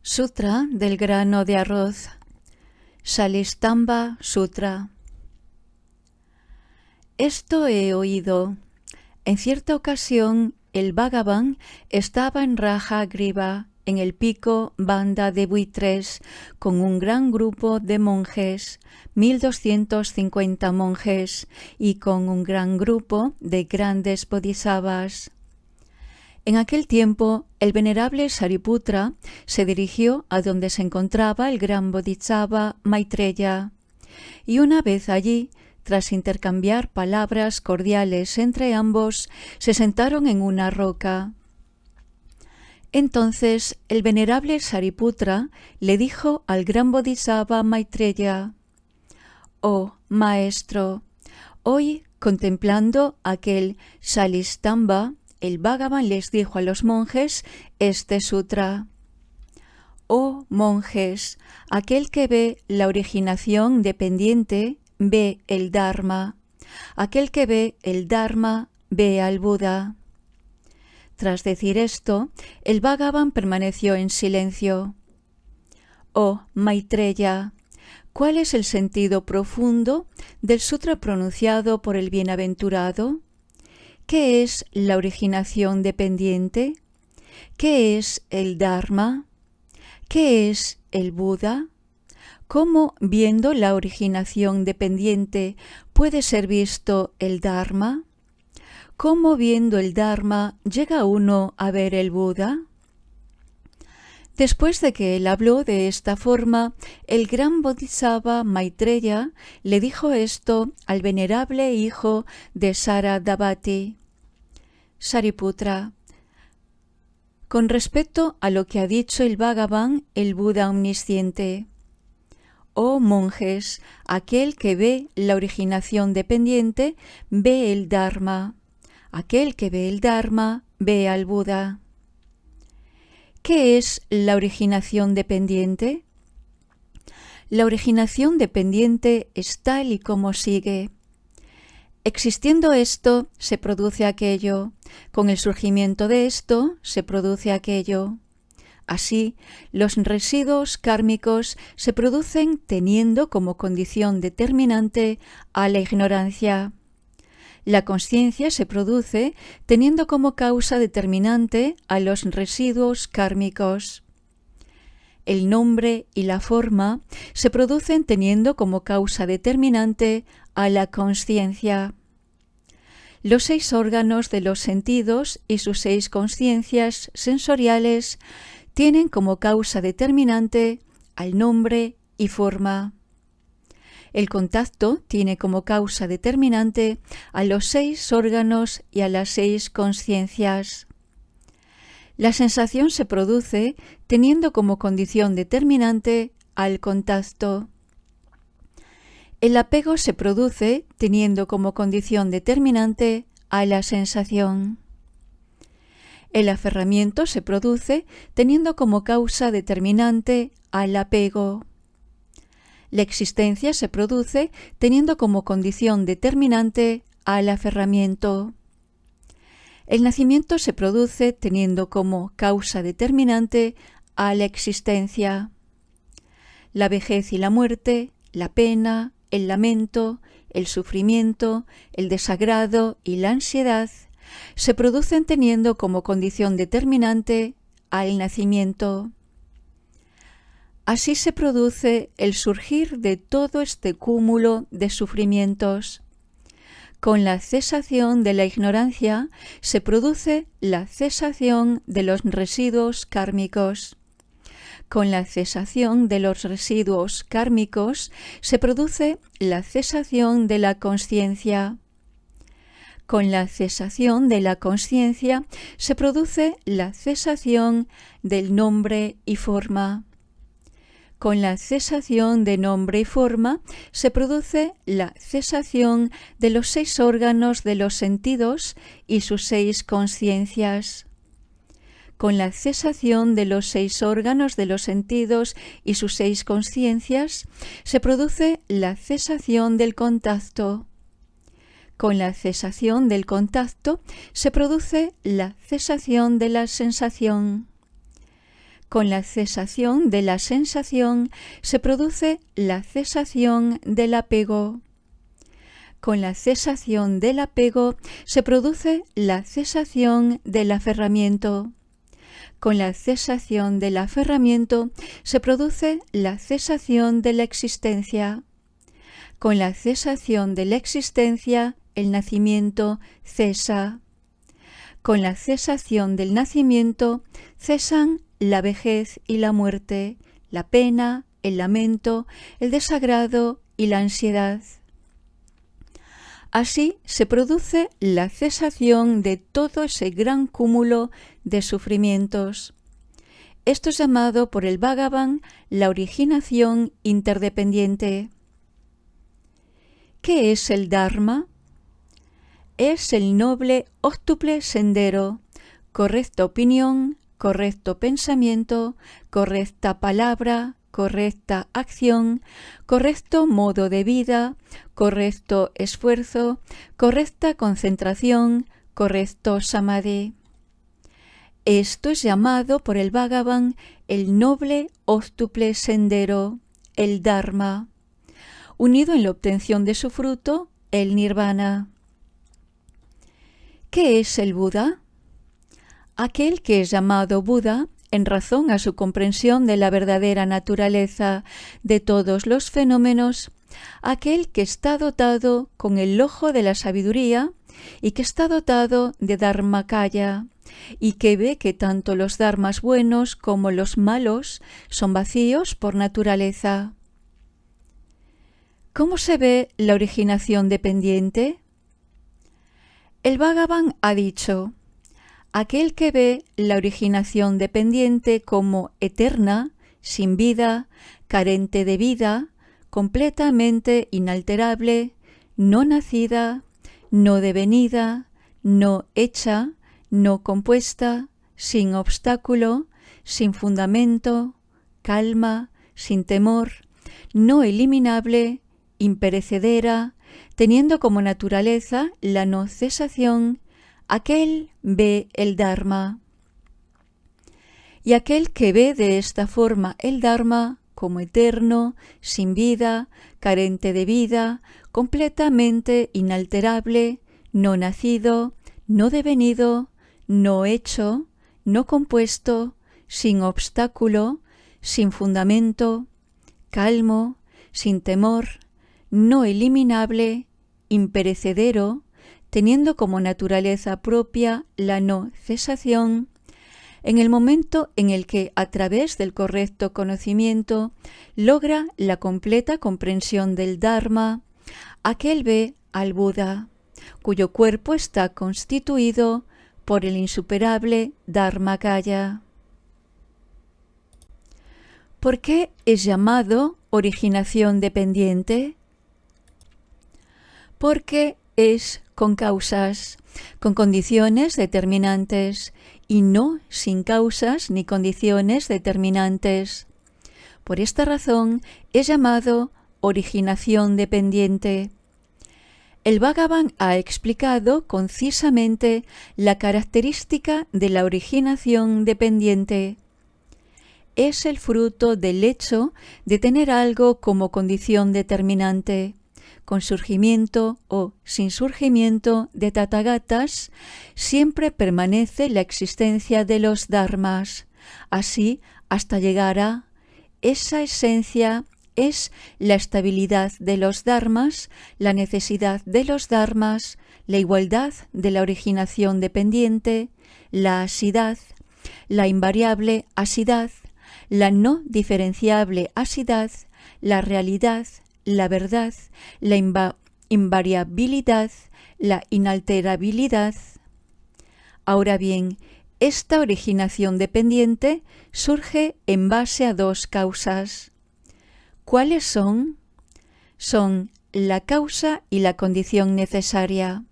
Sutra del grano de arroz. Salistamba Sutra. Esto he oído. En cierta ocasión, el Bhagavan estaba en Raja Griva, en el pico Banda de Buitres, con un gran grupo de monjes, 1250 monjes, y con un gran grupo de grandes bodhisattvas. En aquel tiempo, el venerable Sariputra se dirigió a donde se encontraba el gran bodhisattva Maitreya, y una vez allí, tras intercambiar palabras cordiales entre ambos, se sentaron en una roca. Entonces el venerable Sariputra le dijo al gran bodhisattva Maitreya: «Oh maestro, hoy, contemplando aquel Salistamba, el Bhagavan les dijo a los monjes este sutra: «Oh monjes, aquel que ve la originación dependiente ve el Dharma, aquel que ve el Dharma ve al Buda». Tras decir esto, el Bhagavan permaneció en silencio. «Oh Maitreya, ¿cuál es el sentido profundo del sutra pronunciado por el bienaventurado? ¿Qué es la originación dependiente? ¿Qué es el Dharma? ¿Qué es el Buda? ¿Cómo, viendo la originación dependiente, puede ser visto el Dharma? ¿Cómo, viendo el Dharma, llega uno a ver el Buda?» Después de que él habló de esta forma, el gran bodhisattva Maitreya le dijo esto al venerable hijo de Saradavati: «Sariputra, con respecto a lo que ha dicho el Bhagavan, el Buda omnisciente, oh monjes, aquel que ve la originación dependiente ve el Dharma, aquel que ve el Dharma ve al Buda». ¿Qué es la originación dependiente? La originación dependiente es tal y como sigue. Existiendo esto, se produce aquello. Con el surgimiento de esto, se produce aquello. Así, los residuos kármicos se producen teniendo como condición determinante a la ignorancia. La consciencia se produce teniendo como causa determinante a los residuos kármicos. El nombre y la forma se producen teniendo como causa determinante a la consciencia. Los 6 órganos de los sentidos y sus 6 consciencias sensoriales tienen como causa determinante al nombre y forma. El contacto tiene como causa determinante a los 6 órganos y a las 6 consciencias. La sensación se produce teniendo como condición determinante al contacto. El apego se produce teniendo como condición determinante a la sensación. El aferramiento se produce teniendo como causa determinante al apego. La existencia se produce teniendo como condición determinante al aferramiento. El nacimiento se produce teniendo como causa determinante a la existencia. La vejez y la muerte, la pena, el lamento, el sufrimiento, el desagrado y la ansiedad se producen teniendo como condición determinante al nacimiento. Así se produce el surgir de todo este cúmulo de sufrimientos. Con la cesación de la ignorancia se produce la cesación de los residuos kármicos. Con la cesación de los residuos kármicos se produce la cesación de la consciencia. Con la cesación de la consciencia se produce la cesación del nombre y forma. Con la cesación de nombre y forma se produce la cesación de los 6 órganos de los sentidos y sus 6 consciencias. Con la cesación de los 6 órganos de los sentidos y sus 6 consciencias se produce la cesación del contacto. Con la cesación del contacto se produce la cesación de la sensación. Con la cesación de la sensación se produce la cesación del apego. Con la cesación del apego se produce la cesación del aferramiento. Con la cesación del aferramiento se produce la cesación de la existencia. Con la cesación de la existencia, el nacimiento cesa. Con la cesación del nacimiento cesan la vejez y la muerte, la pena, el lamento, el desagrado y la ansiedad. Así se produce la cesación de todo ese gran cúmulo de sufrimientos. Esto es llamado por el Bhagavan la originación interdependiente. ¿Qué es el Dharma? Es el noble óctuple sendero, correcta opinión, correcto pensamiento, correcta palabra, correcta acción, correcto modo de vida, correcto esfuerzo, correcta concentración, correcto samadhi. Esto es llamado por el Bhagavan el noble óctuple sendero, el Dharma, unido en la obtención de su fruto, el Nirvana. ¿Qué es el Buda? Aquel que es llamado Buda en razón a su comprensión de la verdadera naturaleza de todos los fenómenos, aquel que está dotado con el ojo de la sabiduría y que está dotado de Dharmakaya, y que ve que tanto los dharmas buenos como los malos son vacíos por naturaleza. ¿Cómo se ve la originación dependiente? El Bhagavan ha dicho: aquel que ve la originación dependiente como eterna, sin vida, carente de vida, completamente inalterable, no nacida, no devenida, no hecha, no compuesta, sin obstáculo, sin fundamento, calma, sin temor, no eliminable, imperecedera, teniendo como naturaleza la no cesación, aquel ve el Dharma. Y aquel que ve de esta forma el Dharma como eterno, sin vida, carente de vida, completamente inalterable, no nacido, no devenido, no hecho, no compuesto, sin obstáculo, sin fundamento, calmo, sin temor, no eliminable, imperecedero, teniendo como naturaleza propia la no cesación, en el momento en el que, a través del correcto conocimiento, logra la completa comprensión del Dharma, aquel ve al Buda, cuyo cuerpo está constituido por el insuperable Dharmakaya. ¿Por qué es llamado originación dependiente? Porque es con causas, con condiciones determinantes, y no sin causas ni condiciones determinantes. Por esta razón es llamado originación dependiente. El Bhagavan ha explicado concisamente la característica de la originación dependiente. Es el fruto del hecho de tener algo como condición determinante. Con surgimiento o sin surgimiento de Tathagatas, siempre permanece la existencia de los dharmas. Así, hasta llegar a esa esencia es la estabilidad de los dharmas, la necesidad de los dharmas, la igualdad de la originación dependiente, la asidad, la invariable asidad, la no diferenciable asidad, la realidad, la verdad, la invariabilidad, la inalterabilidad. Ahora bien, esta originación dependiente surge en base a dos causas. ¿Cuáles son? Son la causa y la condición necesaria.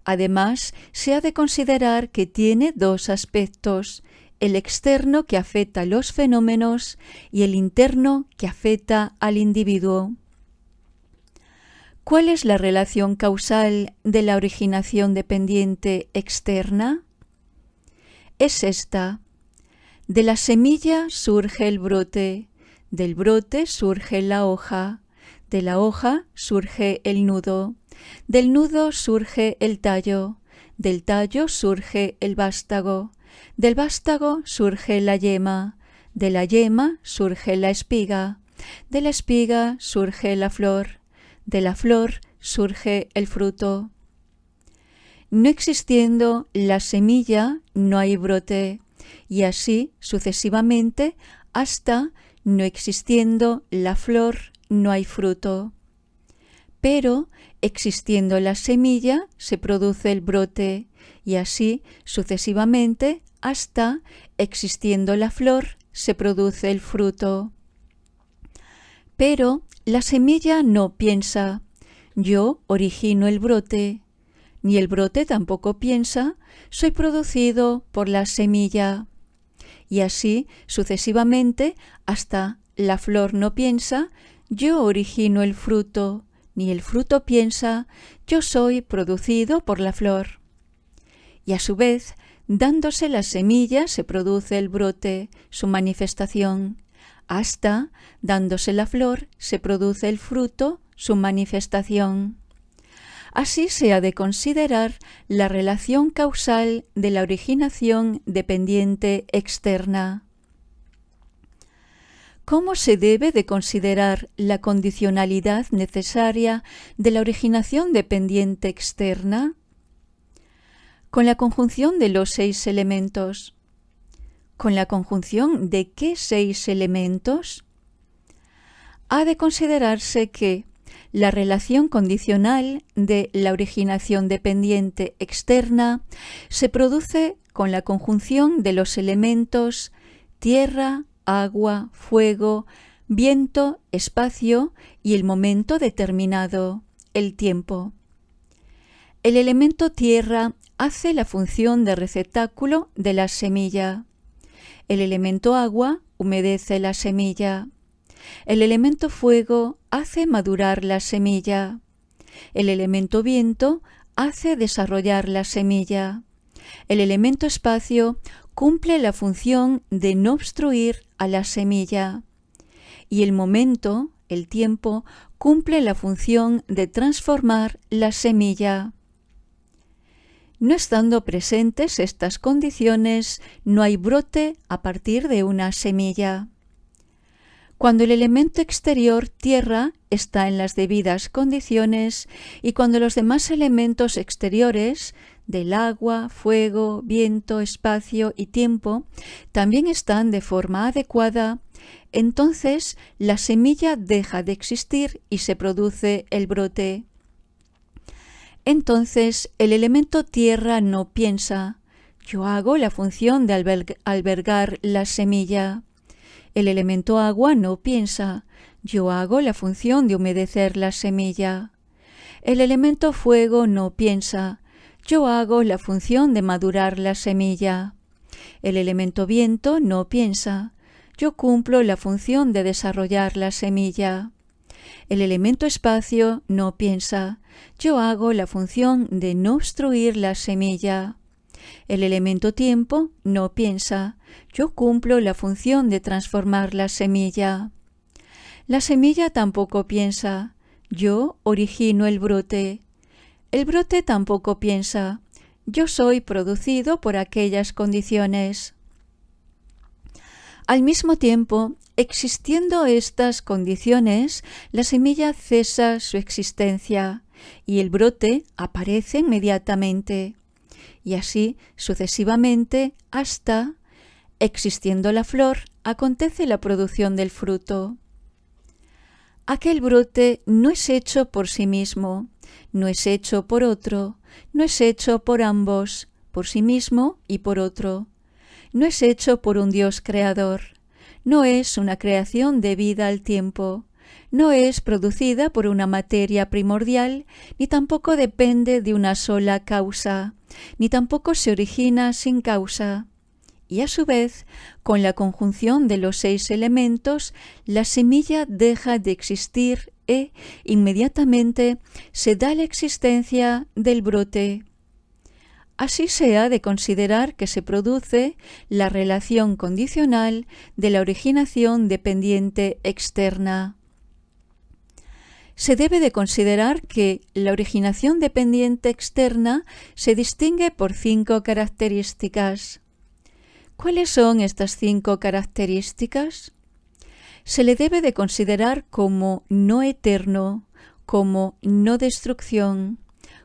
Además, se ha de considerar que tiene dos aspectos: el externo que afecta a los fenómenos y el interno que afecta al individuo. ¿Cuál es la relación causal de la originación dependiente externa? Es esta: De la semilla surge el brote, del brote surge la hoja, de la hoja surge el nudo, del nudo surge el tallo, del tallo surge el vástago, del vástago surge la yema, de la yema surge la espiga, de la espiga surge la flor, de la flor surge el fruto. No existiendo la semilla, no hay brote, y así sucesivamente hasta no existiendo la flor, no hay fruto. Pero existiendo la semilla, se produce el brote, y así sucesivamente hasta existiendo la flor, se produce el fruto. Pero la semilla no piensa, yo origino el brote, ni el brote tampoco piensa, soy producido por la semilla. Y así sucesivamente hasta la flor no piensa, yo origino el fruto, ni el fruto piensa, yo soy producido por la flor. Y a su vez, dándose la semilla se produce el brote, su manifestación, hasta, dándose la flor, se produce el fruto, su manifestación. Así se ha de considerar la relación causal de la originación dependiente externa. ¿Cómo se debe de considerar la condicionalidad necesaria de la originación dependiente externa? Con la conjunción de los 6 elementos. ¿Con la conjunción de qué 6 elementos? Ha de considerarse que la relación condicional de la originación dependiente externa se produce con la conjunción de los elementos tierra, agua, fuego, viento, espacio y el momento determinado, el tiempo. El elemento tierra hace la función de receptáculo de la semilla. El elemento agua humedece la semilla. El elemento fuego hace madurar la semilla. El elemento viento hace desarrollar la semilla. El elemento espacio cumple la función de no obstruir a la semilla. Y el momento, el tiempo, cumple la función de transformar la semilla. No estando presentes estas condiciones, no hay brote a partir de una semilla. Cuando el elemento exterior, tierra, está en las debidas condiciones y cuando los demás elementos exteriores, del agua, fuego, viento, espacio y tiempo, también están de forma adecuada, entonces la semilla deja de existir y se produce el brote. Entonces el elemento tierra no piensa, yo hago la función de albergar la semilla. El elemento agua no piensa, yo hago la función de humedecer la semilla. El elemento fuego no piensa, yo hago la función de madurar la semilla. El elemento viento no piensa, yo cumplo la función de desarrollar la semilla. El elemento espacio no piensa, yo hago la función de no obstruir la semilla. El elemento tiempo no piensa, yo cumplo la función de transformar la semilla. La semilla tampoco piensa, yo origino el brote. El brote tampoco piensa, yo soy producido por aquellas condiciones. Al mismo tiempo, existiendo estas condiciones, la semilla cesa su existencia y el brote aparece inmediatamente. Y así sucesivamente hasta, existiendo la flor, acontece la producción del fruto. Aquel brote no es hecho por sí mismo, no es hecho por otro, no es hecho por ambos, por sí mismo y por otro. No es hecho por un Dios creador, no es una creación debida al tiempo, no es producida por una materia primordial, ni tampoco depende de una sola causa, ni tampoco se origina sin causa. Y a su vez, con la conjunción de los 6 elementos, la semilla deja de existir e inmediatamente se da la existencia del brote. Así se ha de considerar que se produce la relación condicional de la originación dependiente externa. Se debe de considerar que la originación dependiente externa se distingue por 5 características. ¿Cuáles son estas 5 características? Se le debe de considerar como no eterno, como no destrucción,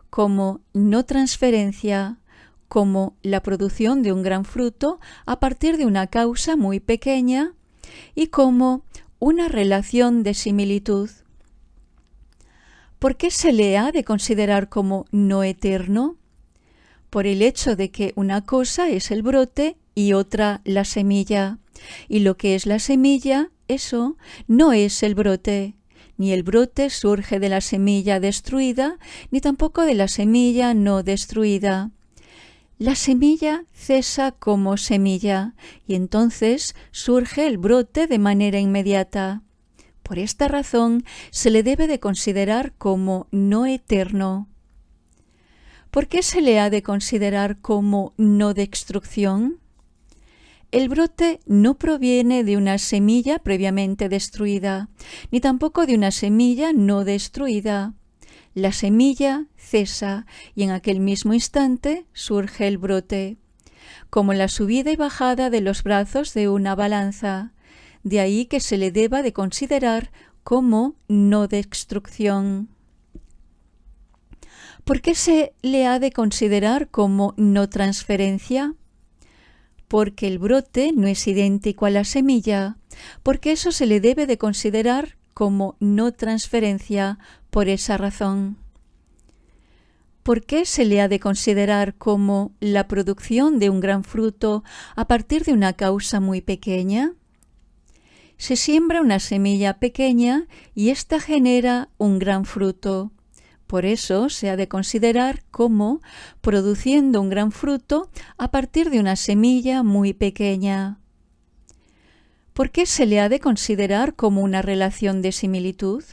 como no transferencia, como la producción de un gran fruto a partir de una causa muy pequeña y como una relación de similitud. ¿Por qué se le ha de considerar como no eterno? Por el hecho de que una cosa es el brote y otra la semilla, y lo que es la semilla, eso no es el brote. Ni el brote surge de la semilla destruida, ni tampoco de la semilla no destruida. La semilla cesa como semilla, y entonces surge el brote de manera inmediata. Por esta razón se le debe de considerar como no eterno. ¿Por qué se le ha de considerar como no destrucción? El brote no proviene de una semilla previamente destruida, ni tampoco de una semilla no destruida. La semilla cesa y en aquel mismo instante surge el brote, como la subida y bajada de los brazos de una balanza. De ahí que se le deba de considerar como no destrucción. ¿Por qué se le ha de considerar como no transferencia? Porque el brote no es idéntico a la semilla, porque eso se le debe de considerar como no transferencia por esa razón. ¿Por qué se le ha de considerar como la producción de un gran fruto a partir de una causa muy pequeña? Se siembra una semilla pequeña y ésta genera un gran fruto. Por eso se ha de considerar como produciendo un gran fruto a partir de una semilla muy pequeña. ¿Por qué se le ha de considerar como una relación de similitud?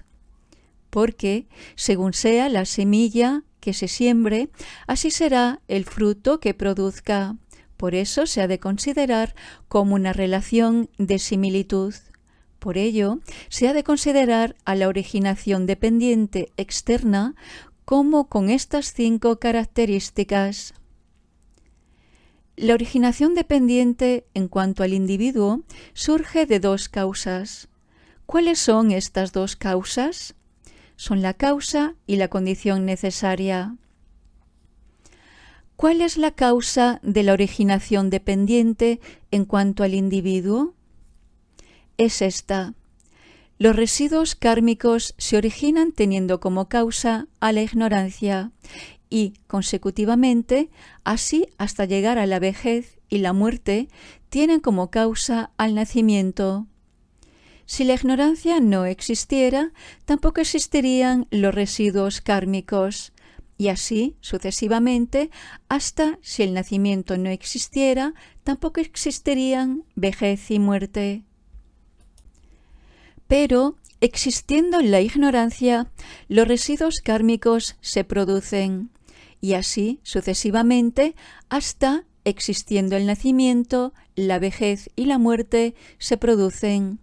Porque, según sea la semilla que se siembre, así será el fruto que produzca. Por eso se ha de considerar como una relación de similitud. Por ello, se ha de considerar a la originación dependiente externa como con estas 5 características. La originación dependiente en cuanto al individuo surge de 2 causas. ¿Cuáles son estas 2 causas? Son la causa y la condición necesaria. ¿Cuál es la causa de la originación dependiente en cuanto al individuo? Es esta. Los residuos kármicos se originan teniendo como causa a la ignorancia y, consecutivamente, así hasta llegar a la vejez y la muerte, tienen como causa al nacimiento. Si la ignorancia no existiera, tampoco existirían los residuos kármicos, y así sucesivamente, hasta si el nacimiento no existiera, tampoco existirían vejez y muerte. Pero, existiendo la ignorancia, los residuos kármicos se producen, y así sucesivamente, hasta, existiendo el nacimiento, la vejez y la muerte, se producen.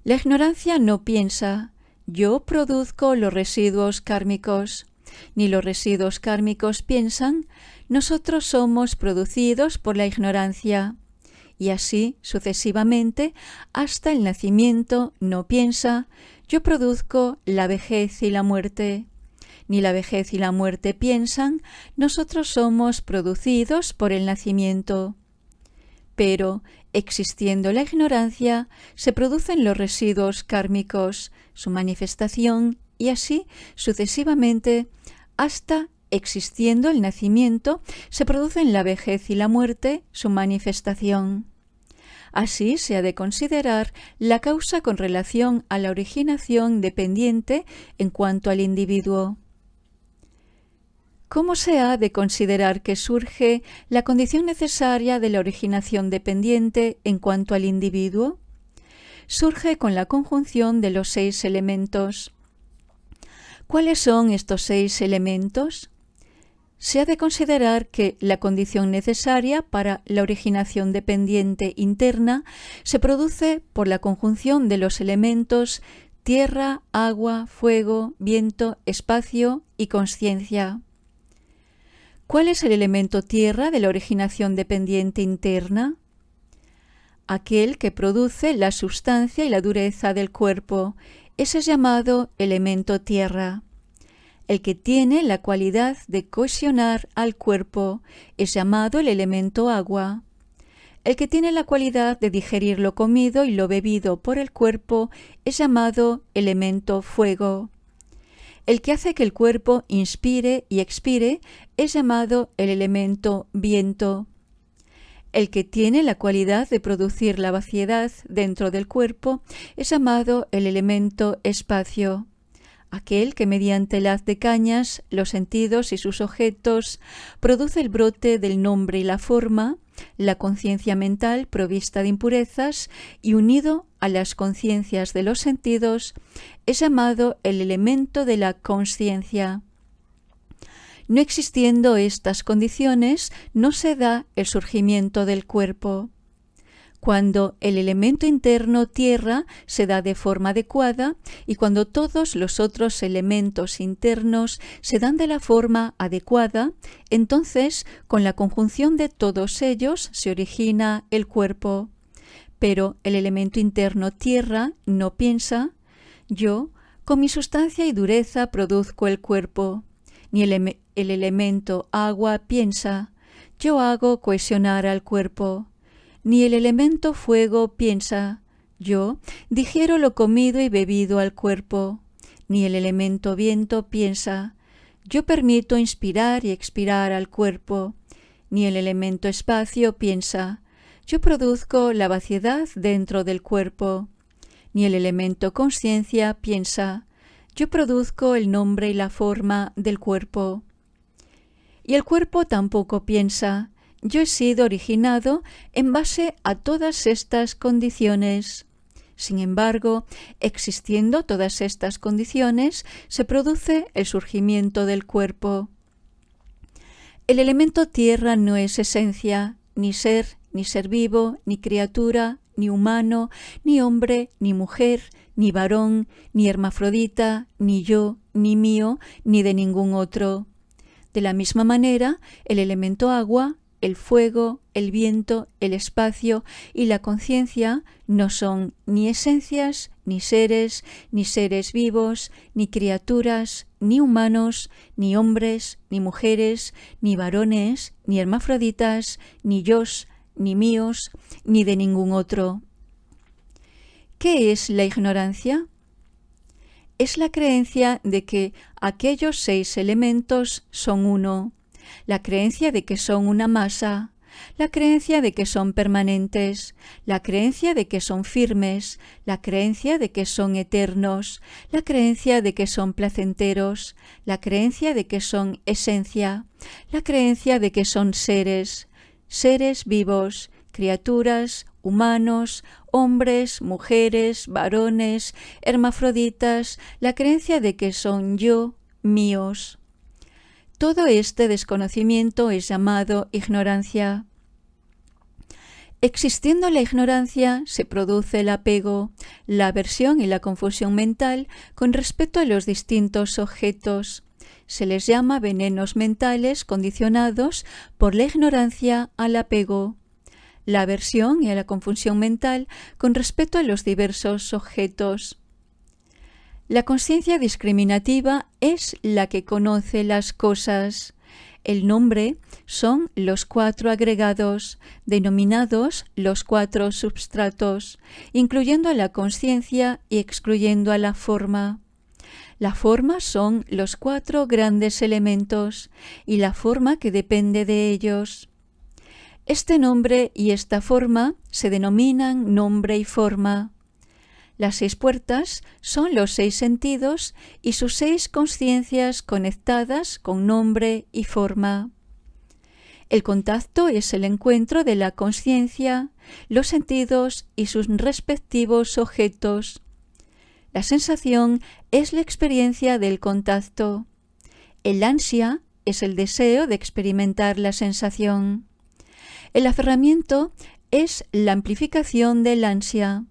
La ignorancia no piensa, yo produzco los residuos kármicos, ni los residuos kármicos piensan, nosotros somos producidos por la ignorancia. Y así sucesivamente, hasta el nacimiento no piensa, yo produzco la vejez y la muerte. Ni la vejez y la muerte piensan, nosotros somos producidos por el nacimiento. Pero, existiendo la ignorancia, se producen los residuos kármicos, su manifestación, y así sucesivamente, hasta existiendo el nacimiento, se producen la vejez y la muerte, su manifestación. Así se ha de considerar la causa con relación a la originación dependiente en cuanto al individuo. ¿Cómo se ha de considerar que surge la condición necesaria de la originación dependiente en cuanto al individuo? Surge con la conjunción de los 6 elementos. ¿Cuáles son estos 6 elementos? Se ha de considerar que la condición necesaria para la originación dependiente interna se produce por la conjunción de los elementos tierra, agua, fuego, viento, espacio y consciencia. ¿Cuál es el elemento tierra de la originación dependiente interna? Aquel que produce la sustancia y la dureza del cuerpo. Ese es llamado elemento tierra. El que tiene la cualidad de cohesionar al cuerpo es llamado el elemento agua. El que tiene la cualidad de digerir lo comido y lo bebido por el cuerpo es llamado elemento fuego. El que hace que el cuerpo inspire y expire es llamado el elemento viento. El que tiene la cualidad de producir la vaciedad dentro del cuerpo es llamado el elemento espacio. Aquel que mediante el haz de cañas, los sentidos y sus objetos produce el brote del nombre y la forma, la conciencia mental provista de impurezas y unido a las conciencias de los sentidos, es llamado el elemento de la consciencia. No existiendo estas condiciones, no se da el surgimiento del cuerpo. Cuando el elemento interno tierra se da de forma adecuada y cuando todos los otros elementos internos se dan de la forma adecuada, entonces con la conjunción de todos ellos se origina el cuerpo. Pero el elemento interno tierra no piensa: yo, con mi sustancia y dureza, produzco el cuerpo. Ni el elemento agua piensa: yo hago cohesionar al cuerpo. Ni el elemento fuego piensa: yo digiero lo comido y bebido al cuerpo. Ni el elemento viento piensa: yo permito inspirar y expirar al cuerpo. Ni el elemento espacio piensa: yo produzco la vaciedad dentro del cuerpo. Ni el elemento consciencia piensa: yo produzco el nombre y la forma del cuerpo. Y el cuerpo tampoco piensa: yo he sido originado en base a todas estas condiciones. Sin embargo, existiendo todas estas condiciones, se produce el surgimiento del cuerpo. El elemento tierra no es esencia, ni ser vivo, ni criatura, ni humano, ni hombre, ni mujer, ni varón, ni hermafrodita, ni yo, ni mío, ni de ningún otro. De la misma manera, el elemento agua, el fuego, el viento, el espacio y la conciencia no son ni esencias, ni seres vivos, ni criaturas, ni humanos, ni hombres, ni mujeres, ni varones, ni hermafroditas, ni yos, ni míos, ni de ningún otro. ¿Qué es la ignorancia? Es la creencia de que aquellos 6 elementos son uno, la creencia de que son una masa, la creencia de que son permanentes, la creencia de que son firmes, la creencia de que son eternos, la creencia de que son placenteros, la creencia de que son esencia, la creencia de que son seres vivos, criaturas, humanos, hombres, mujeres, varones, hermafroditas, la creencia de que son yo, míos. Todo este desconocimiento es llamado ignorancia. Existiendo la ignorancia, se produce el apego, la aversión y la confusión mental con respecto a los distintos objetos. Se les llama venenos mentales condicionados por la ignorancia al apego, la aversión y a la confusión mental con respecto a los diversos objetos. La conciencia discriminativa es la que conoce las cosas. El nombre son los 4 agregados, denominados los 4 substratos, incluyendo a la conciencia y excluyendo a la forma. La forma son los 4 grandes elementos y la forma que depende de ellos. Este nombre y esta forma se denominan nombre y forma. Las 6 puertas son los 6 sentidos y sus 6 conciencias conectadas con nombre y forma. El contacto es el encuentro de la conciencia, los sentidos y sus respectivos objetos. La sensación es la experiencia del contacto. El ansia es el deseo de experimentar la sensación. El aferramiento es la amplificación del ansia.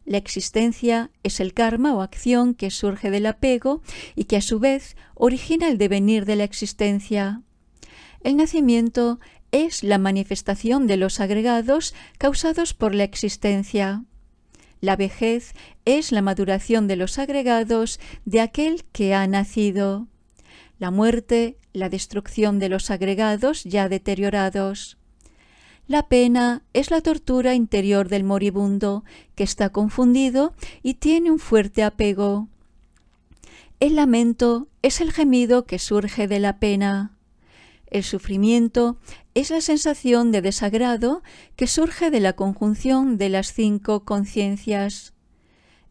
La existencia es el karma o acción que surge del apego y que a su vez origina el devenir de la existencia. El nacimiento es la manifestación de los agregados causados por la existencia. La vejez es la maduración de los agregados de aquel que ha nacido. La muerte, la destrucción de los agregados ya deteriorados. La pena es la tortura interior del moribundo, que está confundido y tiene un fuerte apego. El lamento es el gemido que surge de la pena. El sufrimiento es la sensación de desagrado que surge de la conjunción de las 5 conciencias.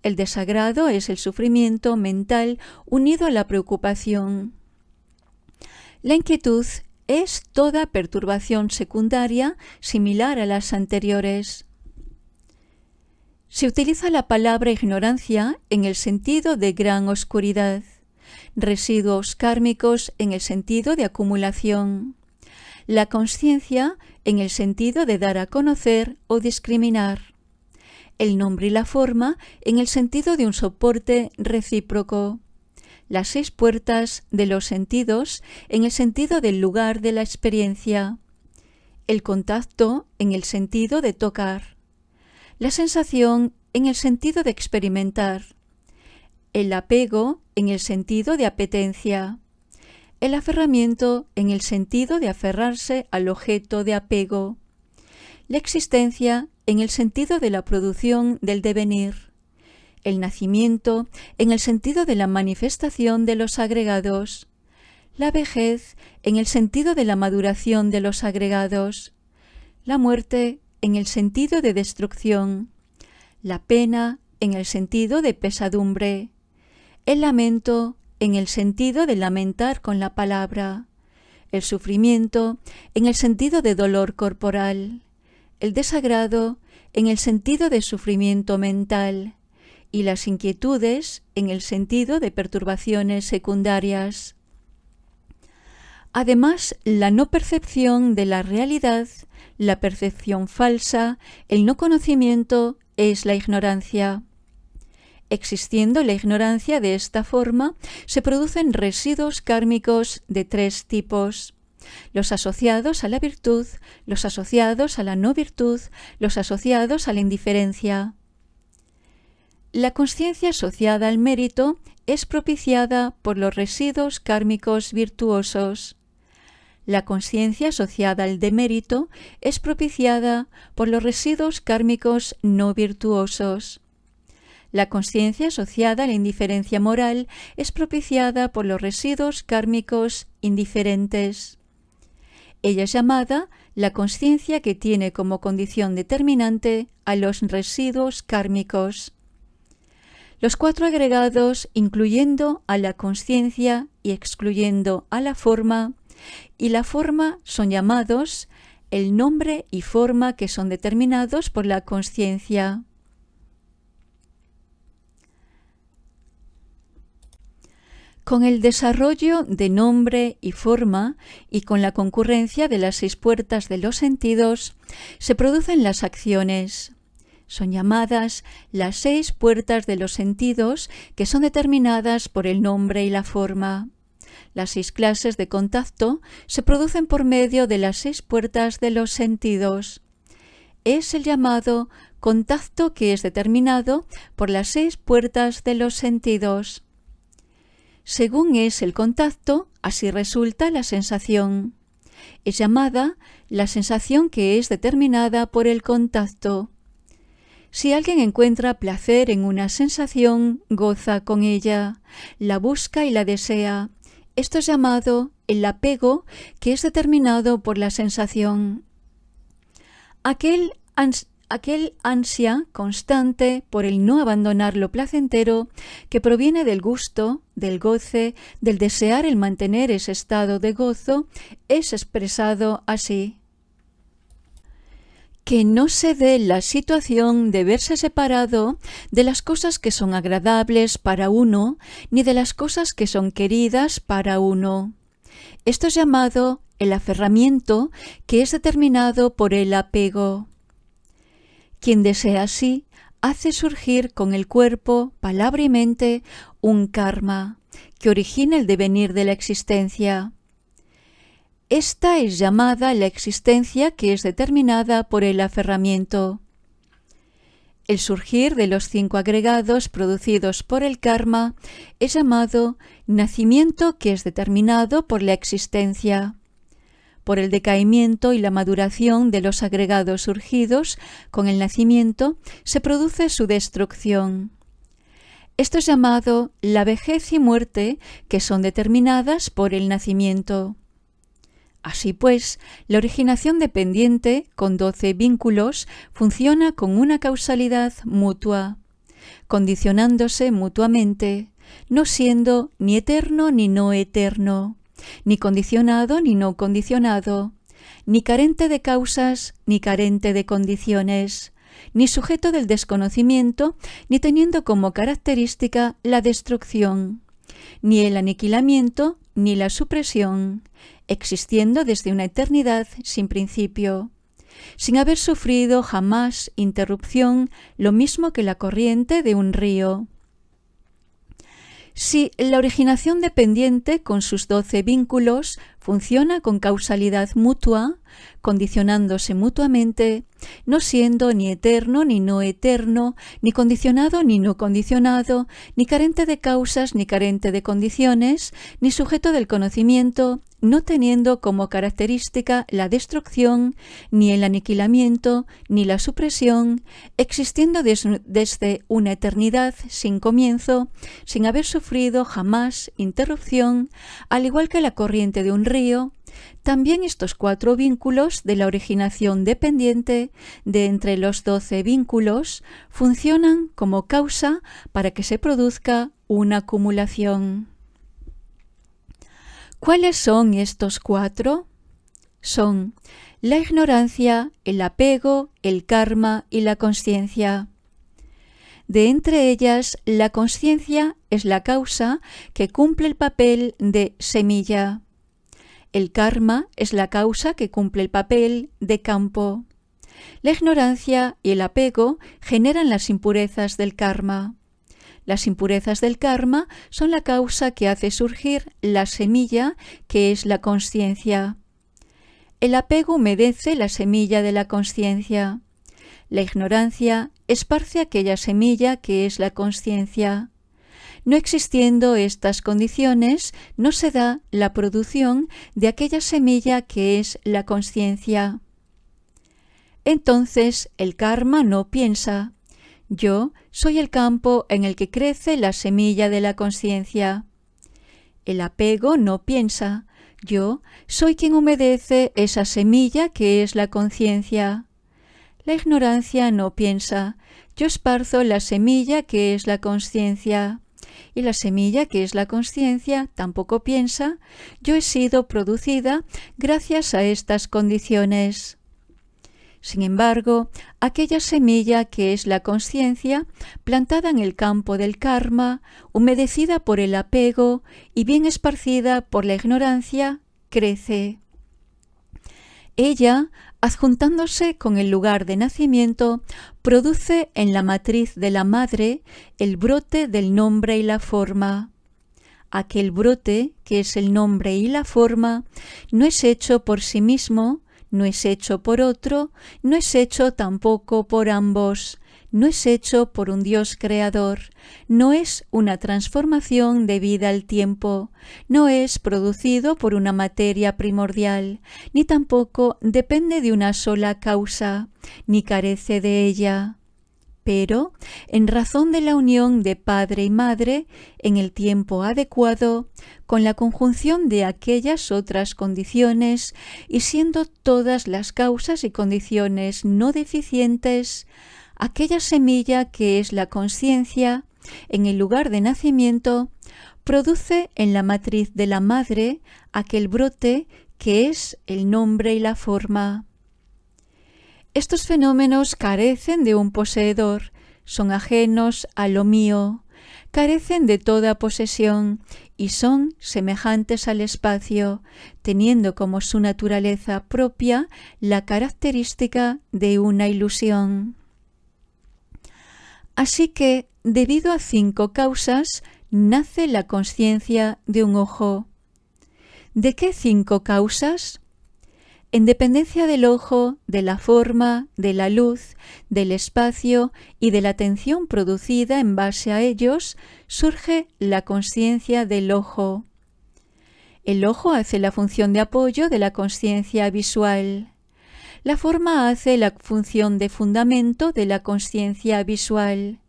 El desagrado es el sufrimiento mental unido a la preocupación. La inquietud es toda perturbación secundaria similar a las anteriores. Se utiliza la palabra ignorancia en el sentido de gran oscuridad, residuos kármicos en el sentido de acumulación, la consciencia en el sentido de dar a conocer o discriminar, el nombre y la forma en el sentido de un soporte recíproco, las 6 puertas de los sentidos en el sentido del lugar de la experiencia, el contacto en el sentido de tocar, la sensación en el sentido de experimentar, el apego en el sentido de apetencia, el aferramiento en el sentido de aferrarse al objeto de apego, la existencia en el sentido de la producción del devenir, el nacimiento en el sentido de la manifestación de los agregados, la vejez en el sentido de la maduración de los agregados, la muerte en el sentido de destrucción, la pena en el sentido de pesadumbre, el lamento en el sentido de lamentar con la palabra, el sufrimiento en el sentido de dolor corporal, el desagrado en el sentido de sufrimiento mental y las inquietudes en el sentido de perturbaciones secundarias. Además, la no percepción de la realidad, la percepción falsa, el no conocimiento es la ignorancia. Existiendo la ignorancia de esta forma, se producen residuos kármicos de 3 tipos: los asociados a la virtud, los asociados a la no virtud, los asociados a la indiferencia. La consciencia asociada al mérito es propiciada por los residuos kármicos virtuosos. La consciencia asociada al demérito es propiciada por los residuos kármicos no virtuosos. La consciencia asociada a la indiferencia moral es propiciada por los residuos kármicos indiferentes. Ella es llamada la consciencia que tiene como condición determinante a los residuos kármicos. Los 4 agregados, incluyendo a la consciencia y excluyendo a la forma son llamados el nombre y forma que son determinados por la consciencia. Con el desarrollo de nombre y forma y con la concurrencia de las 6 puertas de los sentidos, se producen las acciones. Son llamadas las 6 puertas de los sentidos que son determinadas por el nombre y la forma. Las 6 clases de contacto se producen por medio de las 6 puertas de los sentidos. Es el llamado contacto que es determinado por las 6 puertas de los sentidos. Según es el contacto, así resulta la sensación. Es llamada la sensación que es determinada por el contacto. Si alguien encuentra placer en una sensación, goza con ella, la busca y la desea. Esto es llamado el apego que es determinado por la sensación. Aquel ansia constante por el no abandonar lo placentero que proviene del gusto, del goce, del desear el mantener ese estado de gozo, es expresado así: que no se dé la situación de verse separado de las cosas que son agradables para uno, ni de las cosas que son queridas para uno. Esto es llamado el aferramiento, que es determinado por el apego. Quien desea así, hace surgir con el cuerpo, palabra y mente un karma, que origina el devenir de la existencia. Esta es llamada la existencia que es determinada por el aferramiento. El surgir de los 5 agregados producidos por el karma es llamado nacimiento que es determinado por la existencia. Por el decaimiento y la maduración de los agregados surgidos con el nacimiento se produce su destrucción. Esto es llamado la vejez y muerte que son determinadas por el nacimiento. Así pues, la originación dependiente, con 12 vínculos, funciona con una causalidad mutua, condicionándose mutuamente, no siendo ni eterno ni no eterno, ni condicionado ni no condicionado, ni carente de causas ni carente de condiciones, ni sujeto del desconocimiento, ni teniendo como característica la destrucción, ni el aniquilamiento ni la supresión, existiendo desde una eternidad sin principio, sin haber sufrido jamás interrupción, lo mismo que la corriente de un río. Si la originación dependiente con sus 12 vínculos funciona con causalidad mutua, condicionándose mutuamente, no siendo ni eterno ni no eterno, ni condicionado ni no condicionado, ni carente de causas ni carente de condiciones, ni sujeto del conocimiento, no teniendo como característica la destrucción, ni el aniquilamiento, ni la supresión, existiendo desde una eternidad sin comienzo, sin haber sufrido jamás interrupción, al igual que la corriente de un río, también estos 4 vínculos de la originación dependiente de entre los 12 vínculos funcionan como causa para que se produzca una acumulación. ¿Cuáles son estos 4? Son la ignorancia, el apego, el karma y la consciencia. De entre ellas, la consciencia es la causa que cumple el papel de semilla. El karma es la causa que cumple el papel de campo. La ignorancia y el apego generan las impurezas del karma. Las impurezas del karma son la causa que hace surgir la semilla, que es la consciencia. El apego humedece la semilla de la consciencia. La ignorancia esparce aquella semilla que es la consciencia. No existiendo estas condiciones, no se da la producción de aquella semilla que es la consciencia. Entonces el karma no piensa: yo soy el campo en el que crece la semilla de la consciencia. El apego no piensa: yo soy quien humedece esa semilla que es la conciencia. La ignorancia no piensa: yo esparzo la semilla que es la consciencia. Y la semilla que es la consciencia tampoco piensa: yo he sido producida gracias a estas condiciones. Sin embargo, aquella semilla que es la consciencia, plantada en el campo del karma, humedecida por el apego y bien esparcida por la ignorancia, crece. Ella, adjuntándose con el lugar de nacimiento, produce en la matriz de la madre el brote del nombre y la forma. Aquel brote, que es el nombre y la forma, no es hecho por sí mismo, no es hecho por otro, no es hecho tampoco por ambos, no es hecho por un Dios creador, no es una transformación debida al tiempo, no es producido por una materia primordial, ni tampoco depende de una sola causa, ni carece de ella. Pero, en razón de la unión de padre y madre, en el tiempo adecuado, con la conjunción de aquellas otras condiciones, y siendo todas las causas y condiciones no deficientes, aquella semilla que es la consciencia, en el lugar de nacimiento, produce en la matriz de la madre aquel brote que es el nombre y la forma. Estos fenómenos carecen de un poseedor, son ajenos a lo mío, carecen de toda posesión y son semejantes al espacio, teniendo como su naturaleza propia la característica de una ilusión. Así que, debido a 5 causas, nace la consciencia de un ojo. ¿De qué 5 causas? En dependencia del ojo, de la forma, de la luz, del espacio y de la atención producida en base a ellos, surge la consciencia del ojo. El ojo hace la función de apoyo de la consciencia visual. La forma hace la función de fundamento de la consciencia visual.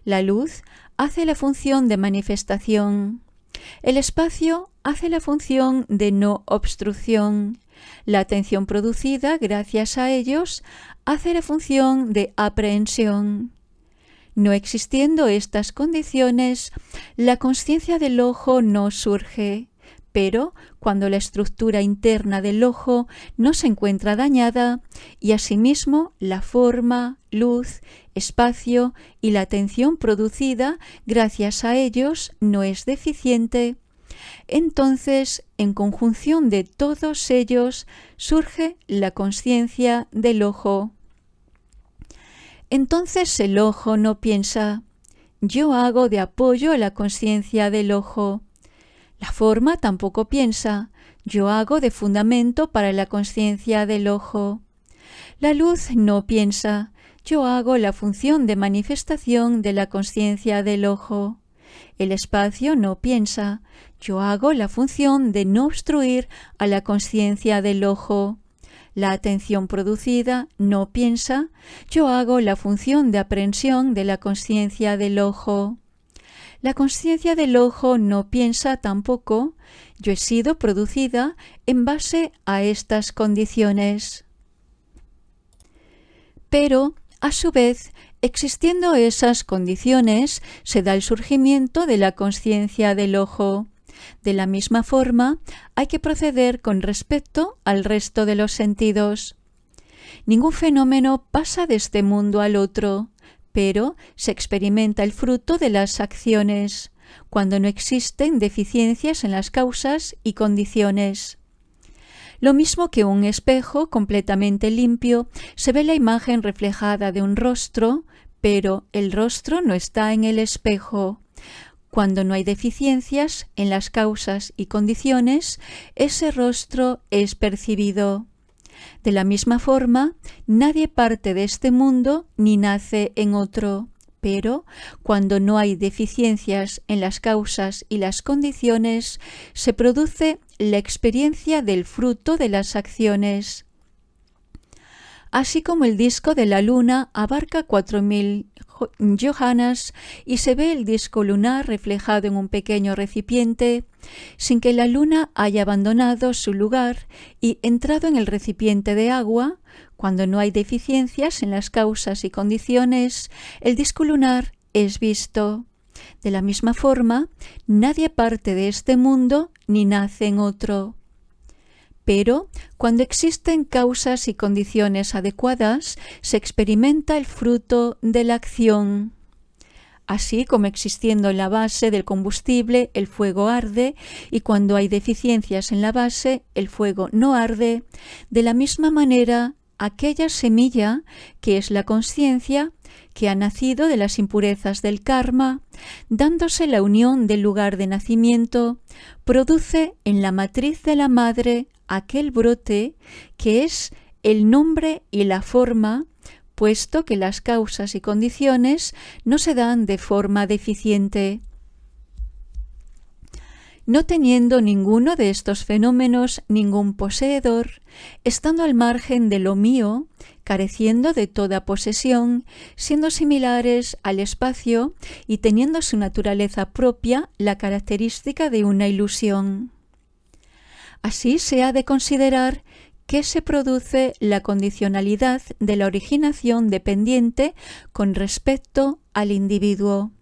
La luz hace la función de manifestación. El espacio hace la función de no obstrucción. La atención producida gracias a ellos hace la función de aprehensión. No existiendo estas condiciones, la consciencia del ojo no surge, pero cuando la estructura interna del ojo no se encuentra dañada y asimismo la forma, luz, espacio y la atención producida gracias a ellos no es deficiente, entonces, en conjunción de todos ellos, surge la consciencia del ojo. Entonces el ojo no piensa, yo hago de apoyo a la consciencia del ojo. La forma tampoco piensa, yo hago de fundamento para la consciencia del ojo. La luz no piensa, yo hago la función de manifestación de la consciencia del ojo. El espacio no piensa, yo hago la función de no obstruir a la consciencia del ojo. La atención producida no piensa, yo hago la función de aprehensión de la consciencia del ojo. La consciencia del ojo no piensa tampoco, yo he sido producida en base a estas condiciones. Pero, a su vez, existiendo esas condiciones, se da el surgimiento de la consciencia del ojo. De la misma forma, hay que proceder con respecto al resto de los sentidos. Ningún fenómeno pasa de este mundo al otro, pero se experimenta el fruto de las acciones, cuando no existen deficiencias en las causas y condiciones. Lo mismo que un espejo completamente limpio, se ve la imagen reflejada de un rostro, pero el rostro no está en el espejo. Cuando no hay deficiencias en las causas y condiciones, ese rostro es percibido. De la misma forma, nadie parte de este mundo ni nace en otro. Pero, cuando no hay deficiencias en las causas y las condiciones, se produce la experiencia del fruto de las acciones. Así como el disco de la luna abarca 4000 yojanas y se ve el disco lunar reflejado en un pequeño recipiente, sin que la luna haya abandonado su lugar y entrado en el recipiente de agua, cuando no hay deficiencias en las causas y condiciones, el disco lunar es visto. De la misma forma, nadie parte de este mundo ni nace en otro. Pero, cuando existen causas y condiciones adecuadas, se experimenta el fruto de la acción. Así como existiendo en la base del combustible, el fuego arde, y cuando hay deficiencias en la base, el fuego no arde, de la misma manera, aquella semilla, que es la consciencia, que ha nacido de las impurezas del karma, dándose la unión del lugar de nacimiento, produce en la matriz de la madre aquel brote que es el nombre y la forma, puesto que las causas y condiciones no se dan de forma deficiente. No teniendo ninguno de estos fenómenos ningún poseedor, estando al margen de lo mío, careciendo de toda posesión, siendo similares al espacio y teniendo su naturaleza propia, la característica de una ilusión. Así se ha de considerar que se produce la condicionalidad de la originación dependiente con respecto al individuo.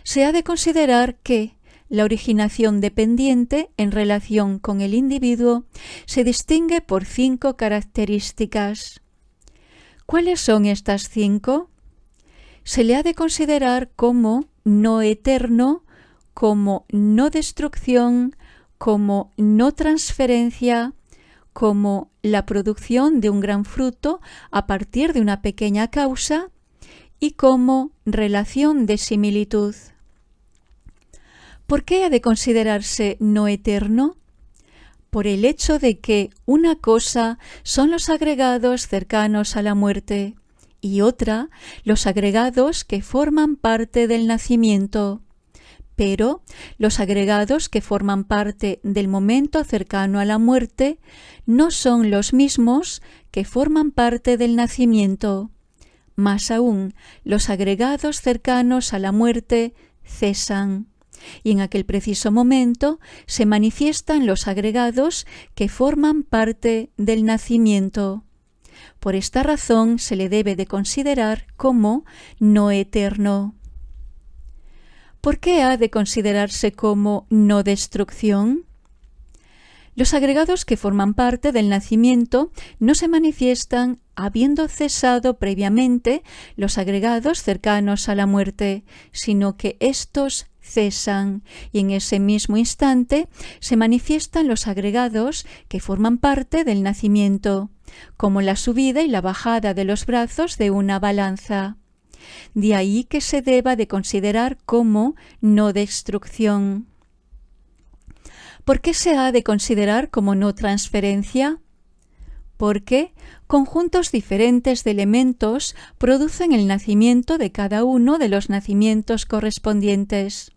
Se ha de considerar que la originación dependiente en relación con el individuo se distingue por 5 características. ¿Cuáles son estas 5? se le ha de considerar como no eterno, como no destrucción, como no transferencia, como la producción de un gran fruto a partir de una pequeña causa y como relación de similitud. ¿Por qué ha de considerarse no eterno? Por el hecho de que una cosa son los agregados cercanos a la muerte y otra los agregados que forman parte del nacimiento. Pero los agregados que forman parte del momento cercano a la muerte no son los mismos que forman parte del nacimiento. Más aún, los agregados cercanos a la muerte cesan, y en aquel preciso momento se manifiestan los agregados que forman parte del nacimiento. Por esta razón se le debe de considerar como no eterno. ¿Por qué ha de considerarse como no destrucción? Los agregados que forman parte del nacimiento no se manifiestan habiendo cesado previamente los agregados cercanos a la muerte, sino que éstos cesan y en ese mismo instante se manifiestan los agregados que forman parte del nacimiento, como la subida y la bajada de los brazos de una balanza. De ahí que se deba de considerar como no destrucción. ¿Por qué se ha de considerar como no transferencia? Porque conjuntos diferentes de elementos producen el nacimiento de cada uno de los nacimientos correspondientes.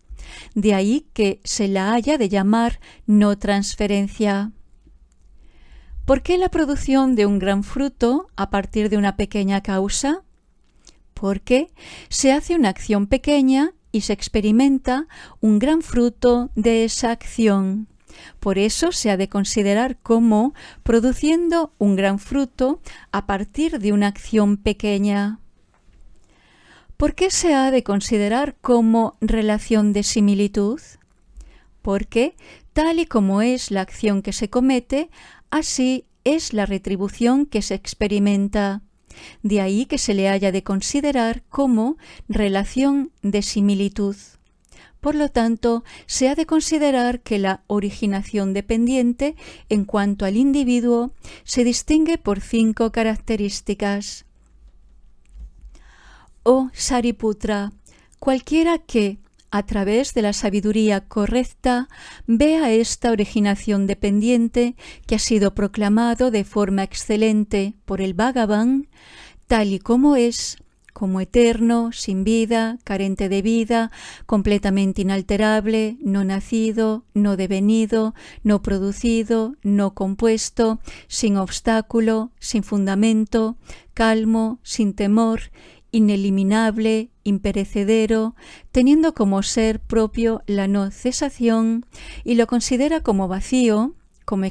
De ahí que se la haya de llamar no transferencia. ¿Por qué la producción de un gran fruto a partir de una pequeña causa? Porque se hace una acción pequeña y se experimenta un gran fruto de esa acción. Por eso se ha de considerar como produciendo un gran fruto a partir de una acción pequeña. ¿Por qué se ha de considerar como relación de similitud? Porque, tal y como es la acción que se comete, así es la retribución que se experimenta. De ahí que se le haya de considerar como relación de similitud. Por lo tanto, se ha de considerar que la originación dependiente, en cuanto al individuo, se distingue por 5 características. Oh Sariputra, cualquiera que, a través de la sabiduría correcta, vea esta originación dependiente que ha sido proclamado de forma excelente por el Bhagavan, tal y como es, como eterno, sin vida, carente de vida, completamente inalterable, no nacido, no devenido, no producido, no compuesto, sin obstáculo, sin fundamento, calmo, sin temor, ineliminable, imperecedero, teniendo como ser propio la no cesación y lo considera como vacío, como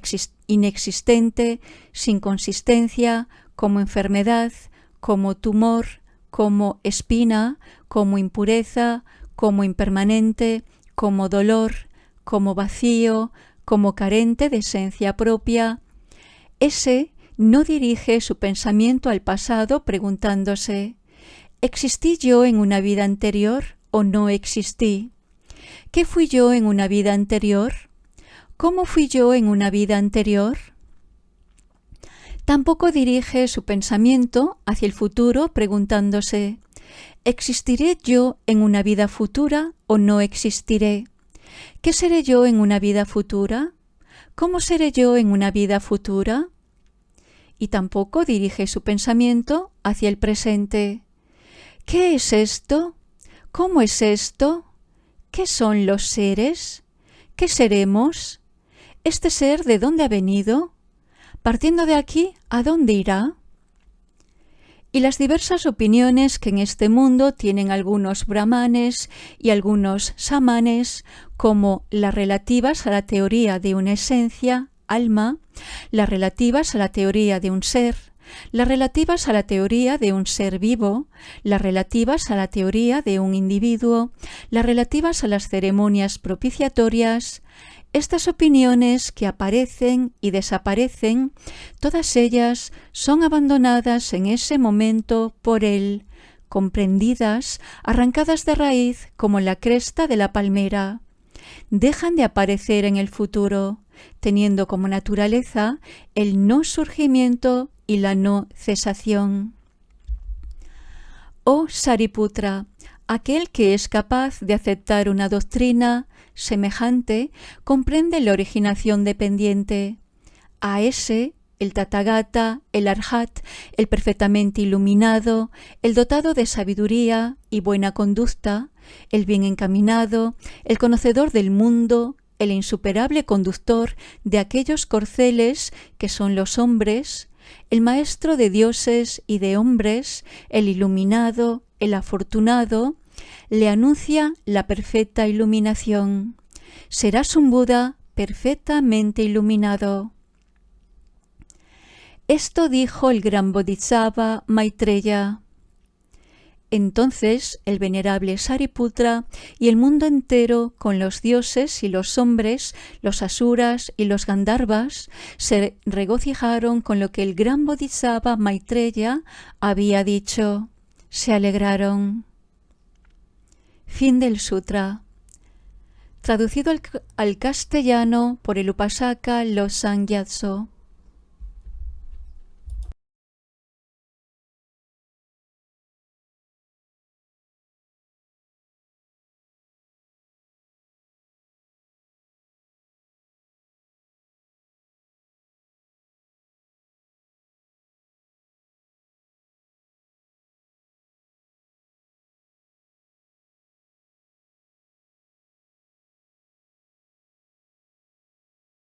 inexistente, sin consistencia, como enfermedad, como tumor, como espina, como impureza, como impermanente, como dolor, como vacío, como carente de esencia propia. Ese no dirige su pensamiento al pasado preguntándose: ¿existí yo en una vida anterior o no existí? ¿Qué fui yo en una vida anterior? ¿Cómo fui yo en una vida anterior? Tampoco dirige su pensamiento hacia el futuro preguntándose: ¿existiré yo en una vida futura o no existiré? ¿Qué seré yo en una vida futura? ¿Cómo seré yo en una vida futura? Y tampoco dirige su pensamiento hacia el presente. ¿Qué es esto? ¿Cómo es esto? ¿Qué son los seres? ¿Qué seremos? ¿Este ser de dónde ha venido? Partiendo de aquí, ¿a dónde irá? Y las diversas opiniones que en este mundo tienen algunos brahmanes y algunos samanes, como las relativas a la teoría de una esencia, alma, las relativas a la teoría de un ser, las relativas a la teoría de un ser vivo, las relativas a la teoría de un individuo, las relativas a las ceremonias propiciatorias. Estas opiniones que aparecen y desaparecen, todas ellas son abandonadas en ese momento por él, comprendidas, arrancadas de raíz como la cresta de la palmera. Dejan de aparecer en el futuro, teniendo como naturaleza el no surgimiento y la no cesación. Oh Sariputra, aquel que es capaz de aceptar una doctrina semejante comprende la originación dependiente. A ese, el Tathagata, el Arhat, el perfectamente iluminado, el dotado de sabiduría y buena conducta, el bien encaminado, el conocedor del mundo, el insuperable conductor de aquellos corceles que son los hombres, el maestro de dioses y de hombres, el iluminado, el afortunado, le anuncia la perfecta iluminación. Serás un Buda perfectamente iluminado. Esto dijo el gran Bodhisattva Maitreya. Entonces el venerable Sariputra y el mundo entero, con los dioses y los hombres, los asuras y los gandharvas, se regocijaron con lo que el gran Bodhisattva Maitreya había dicho. Se alegraron. Fin del sutra. Traducido al castellano por el Upasaka Losang Gyatso.